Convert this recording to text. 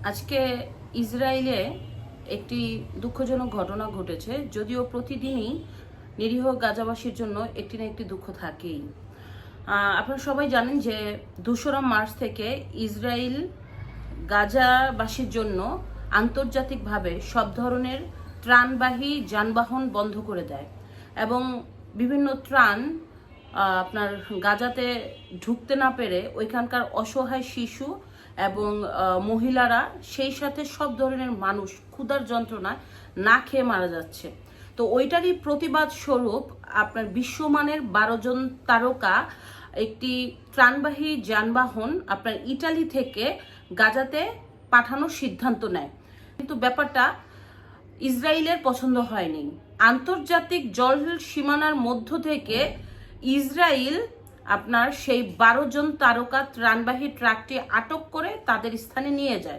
আজকে ইসরায়েলে একটি দুঃখজনক ঘটনা ঘটেছে। যদিও প্রতিদিনই নিরীহ গাজাবাসীর জন্য একটি না একটি দুঃখ থাকেই। আপনারা সবাই জানেন যে ২রা মার্চ থেকে ইসরায়েল গাজাবাসীর জন্য আন্তর্জাতিকভাবে সব ধরনের ত্রাণবাহী যানবাহন বন্ধ করে দেয় এবং বিভিন্ন ত্রাণ আপনার গাজাতে ঢুকতে না পেরে ওইখানকার অসহায় শিশু এবং মহিলারা, সেই সাথে সব ধরনের মানুষ ক্ষুধার যন্ত্রণায় না খেয়ে মারা যাচ্ছে। তো ওইটারই প্রতিবাদ স্বরূপ আপনার বিশ্বমানের ১২ জন তারকা একটি ত্রাণবাহী যানবাহন আপনার ইটালি থেকে গাজাতে পাঠানোর সিদ্ধান্ত নেয়। কিন্তু ব্যাপারটা ইসরায়েলের পছন্দ হয়নি। আন্তর্জাতিক জল সীমানার মধ্য থেকে ইসরায়েল আপনার সেই ১২ জন তারকা ত্রাণবাহী ট্রাকটি আটক করে তাদের স্থানে নিয়ে যায়।